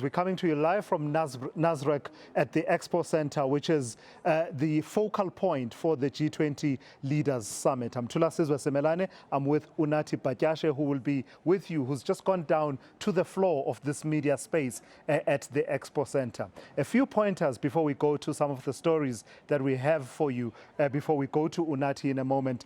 We're coming to you live from Nasrec at the Expo Center, which is the focal point for the G20 Leaders Summit. I'm Tula Sizwe Semelane. I'm with Unathi Bhatyashe, who will be with you, who's just gone down to the floor of this media space at the Expo Center. A few pointers before we go to some of the stories that we have for you, before we go to Unathi in a moment.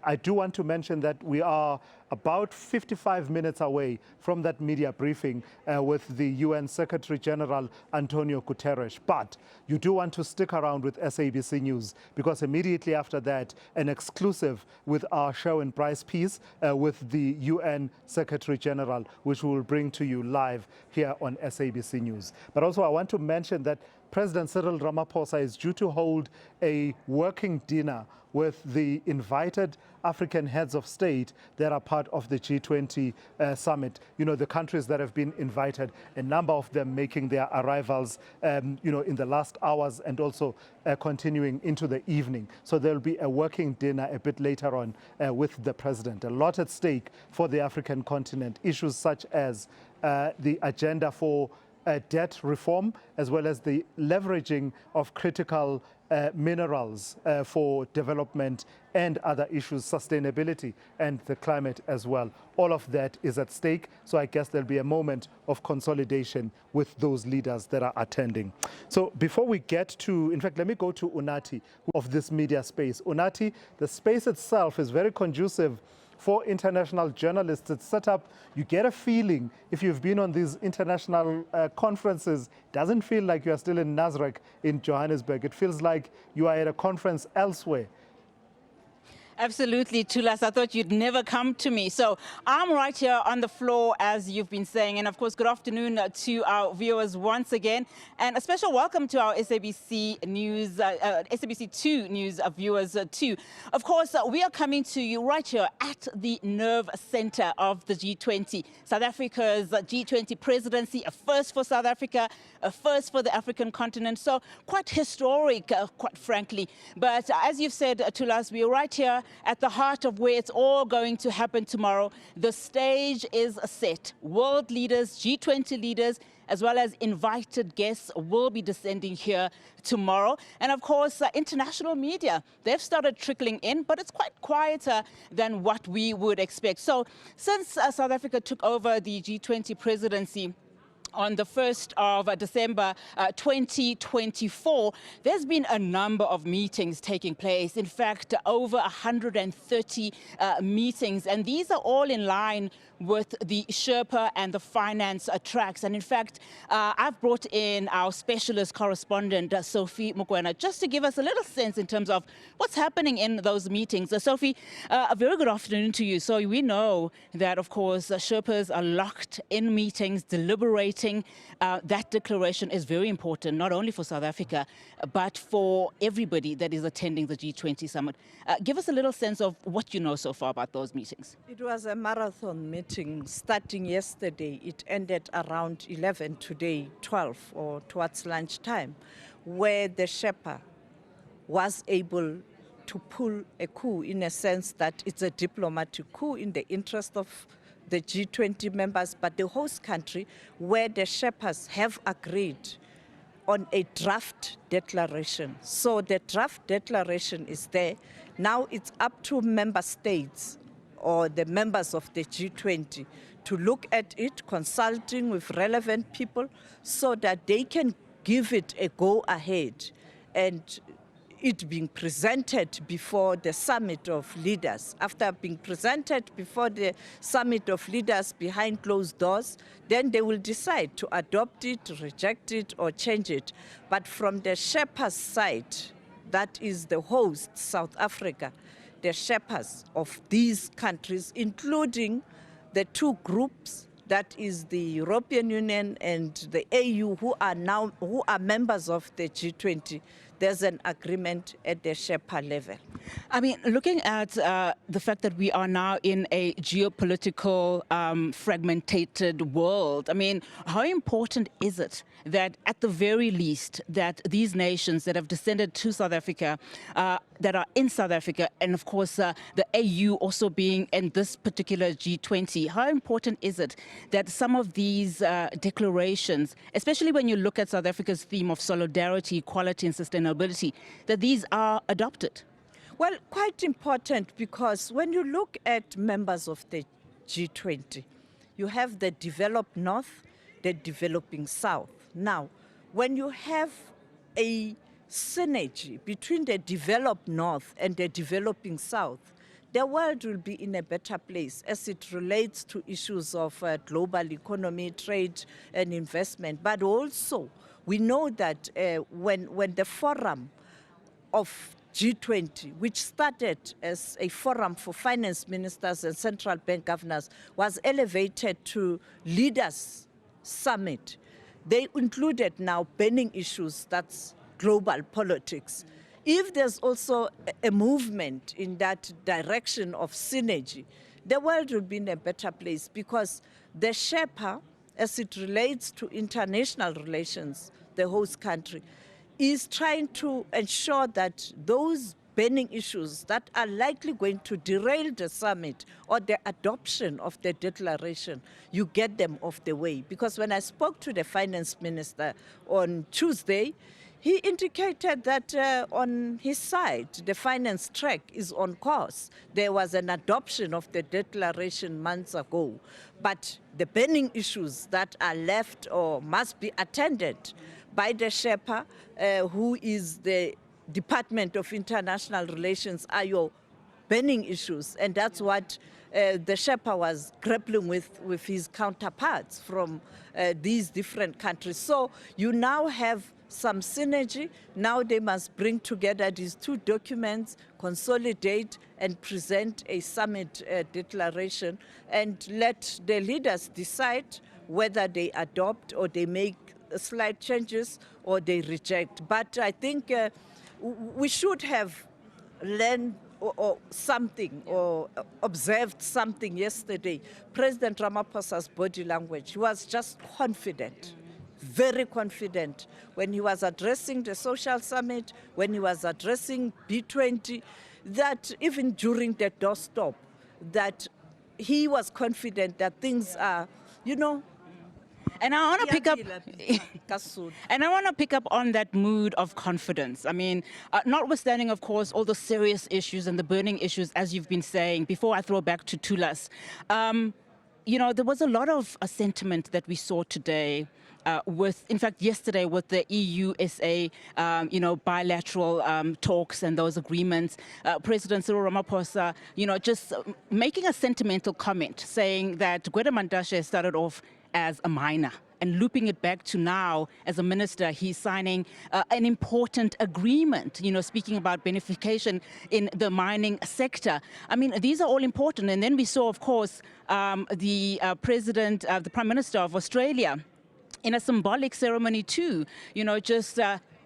I do want to mention that we are about 55 minutes away from that media briefing with the UN Secretary General Antonio Guterres. But you do want to stick around with SABC News, because immediately after that, an exclusive with our show and Bryce piece with the UN Secretary General, which we will bring to you live here on SABC News. But also I want to mention that President Cyril Ramaphosa is due to hold a working dinner with the invited African heads of state that are part of the G20 summit. You know, the countries that have been invited, a number of them making their arrivals, in the last hours and also continuing into the evening. So there'll be a working dinner a bit later on with the president. A lot at stake for the African continent, issues such as the agenda for debt reform, as well as the leveraging of critical minerals for development and other issues, sustainability and the climate as well. All of that is at stake. So I guess there'll be a moment of consolidation with those leaders that are attending. So before we get to, in fact, let me go to Unathi of this media space. Unathi, the space itself is very conducive for international journalists. It's set up, you get a feeling, if you've been on these international conferences, doesn't feel like you're still in Nasrec in Johannesburg. It feels like you are at a conference elsewhere. Absolutely, Tulas. I thought you'd never come to me. So I'm right here on the floor, as you've been saying. And of course, good afternoon to our viewers once again. And a special welcome to our SABC News, SABC2 News viewers too. Of course, we are coming to you right here at the nerve center of the G20. South Africa's G20 presidency, a first for South Africa, a first for the African continent. So quite historic, quite frankly. But as you've said, Tulas, we are right here at the heart of where it's all going to happen tomorrow. The stage is set. World leaders, G20 leaders, as well as invited guests will be descending here tomorrow. And of course, international media, they've started trickling in, but it's quite quieter than what we would expect. So since South Africa took over the G20 presidency on the 1st of December 2024, there's been a number of meetings taking place. In fact, over 130 meetings, and these are all in line with the Sherpa and the finance tracks. And in fact, I've brought in our specialist correspondent, Sophie Mokoena, just to give us a little sense in terms of what's happening in those meetings. Sophie, a very good afternoon to you. So we know that, of course, Sherpas are locked in meetings, deliberating. That declaration is very important, not only for South Africa, but for everybody that is attending the G20 summit. Give us a little sense of what you know so far about those meetings. It was a marathon meeting starting yesterday. It ended around 11 today, 12 or towards lunchtime, where the Sherpa was able to pull a coup, in a sense that it's a diplomatic coup in the interest of the G20 members, but the host country, where the Sherpas have agreed on a draft declaration. So the draft declaration is there. Now it's up to member states or the members of the G20 to look at it, consulting with relevant people so that they can give it a go-ahead and it being presented before the Summit of Leaders. After being presented before the Summit of Leaders behind closed doors, then they will decide to adopt it, reject it, or change it. But from the Sherpa's side, that is the host, South Africa, the Sherpas of these countries, including the two groups, that is the European Union and the AU, who are members of the G20, there's an agreement at the Sherpa level. I mean, looking at the fact that we are now in a geopolitical fragmented world, I mean, how important is it that at the very least that these nations that have descended to South Africa that are in South Africa, and of course the AU also being in this particular G20, how important is it that some of these declarations, especially when you look at South Africa's theme of solidarity, equality and sustainability, that these are adopted? Well, quite important, because when you look at members of the G20, you have the developed North, the developing South. Now, when you have a synergy between the developed North and the developing South, the world will be in a better place as it relates to issues of global economy, trade and investment. But also, we know that when the forum of G20, which started as a forum for finance ministers and central bank governors, was elevated to leaders' summit, they included now burning issues, that's global politics. If there's also a movement in that direction of synergy, the world will be in a better place, because the Sherpa, as it relates to international relations, the host country, is trying to ensure that those burning issues that are likely going to derail the summit or the adoption of the declaration, you get them off the way. Because when I spoke to the finance minister on Tuesday, he indicated that on his side, the finance track is on course. There was an adoption of the declaration months ago, but the burning issues that are left or must be attended by the Sherpa, who is the Department of International Relations, are your burning issues. And that's what the Sherpa was grappling with his counterparts from these different countries. So you now have some synergy. Now they must bring together these two documents, consolidate and present a summit declaration, and let the leaders decide whether they adopt or they make slight changes or they reject. But I think we should have learned or something or observed something yesterday. President Ramaphosa's body language, he was just confident, very confident when he was addressing the social summit, when he was addressing B20, that even during the doorstop, that he was confident that things are, And I want to pick up, and I want to pick up on that mood of confidence. I mean, notwithstanding, of course, all the serious issues and the burning issues, as you've been saying. Before I throw back to Tulas, there was a lot of sentiment that we saw today. In fact, yesterday with the EU-SA, bilateral talks and those agreements, President Cyril Ramaphosa, just making a sentimental comment, saying that Gwede Mantashe started off as a miner, and looping it back to now as a minister, he's signing an important agreement, speaking about beneficiation in the mining sector. I mean, these are all important. And then we saw, of course, the Prime Minister of Australia in a symbolic ceremony too, just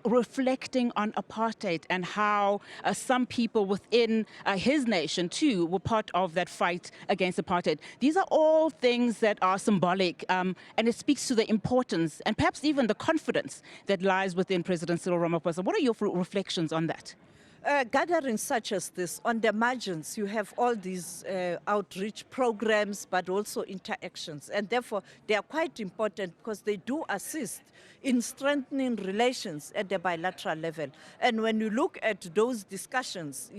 reflecting on apartheid and how some people within his nation too were part of that fight against apartheid. These are all things that are symbolic, and it speaks to the importance and perhaps even the confidence that lies within President Cyril Ramaphosa. What are your reflections on that? Gatherings such as this, on the margins, you have all these outreach programs, but also interactions. And therefore, they are quite important because they do assist in strengthening relations at the bilateral level. And when you look at those discussions,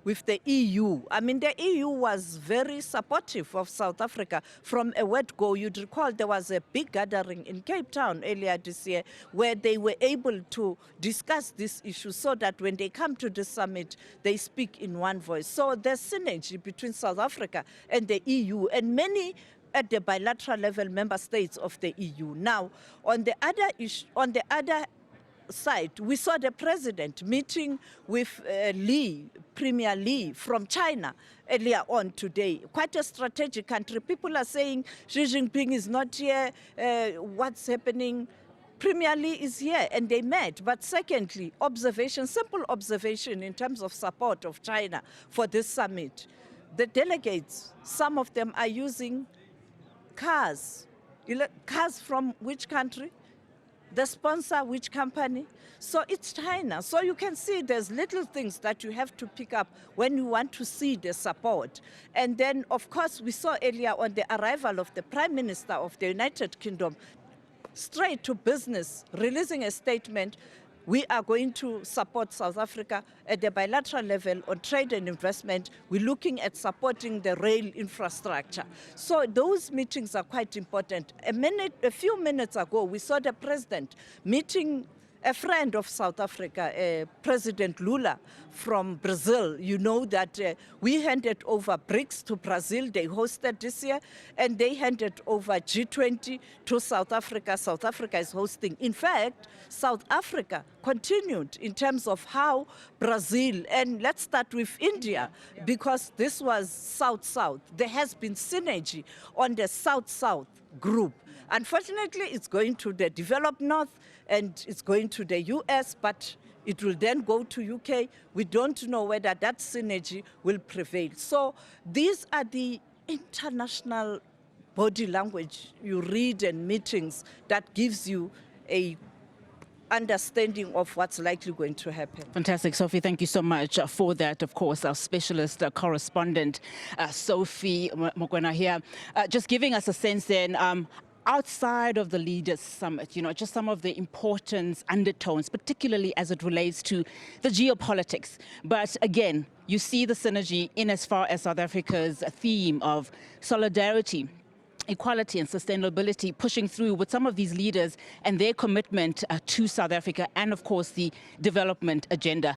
with the EU, I mean, the EU was very supportive of South Africa from a word go. You'd recall there was a big gathering in Cape Town earlier this year where they were able to discuss this issue so that when they come to the summit, they speak in one voice. So there's synergy between South Africa and the EU and many at the bilateral level member states of the EU. Now, on the other side, we saw the president meeting with Premier Li from China earlier on today. Quite a strategic country. People are saying Xi Jinping is not here. What's happening? Premier Li is here and they met. But secondly, simple observation in terms of support of China for this summit. The delegates, some of them are using cars. Cars from which country? the sponsor, which company. So it's China. So you can see there's little things that you have to pick up when you want to see the support. And then, of course, we saw earlier on the arrival of the Prime Minister of the United Kingdom, straight to business, releasing a statement. We are going to support South Africa at the bilateral level on trade and investment. We're looking at supporting the rail infrastructure. So those meetings are quite important. A few minutes ago, we saw the president meeting a friend of South Africa, President Lula from Brazil. You know that we handed over BRICS to Brazil. They hosted this year, and they handed over G20 to South Africa. South Africa is hosting. In fact, South Africa continued in terms of how Brazil, and let's start with India, because this was South-South. There has been synergy on the South-South group. Unfortunately, it's going to the developed North, and it's going to the US, but it will then go to UK. We don't know whether that synergy will prevail. So these are the international body language you read in meetings that gives you a understanding of what's likely going to happen. Fantastic, Sophie. Thank you so much for that. Of course, our specialist correspondent, Sophie Mokoena here, just giving us a sense then, outside of the Leaders Summit, just some of the important undertones, particularly as it relates to the geopolitics. But again, you see the synergy in as far as South Africa's theme of solidarity, equality and sustainability pushing through with some of these leaders and their commitment to South Africa and, of course, the development agenda.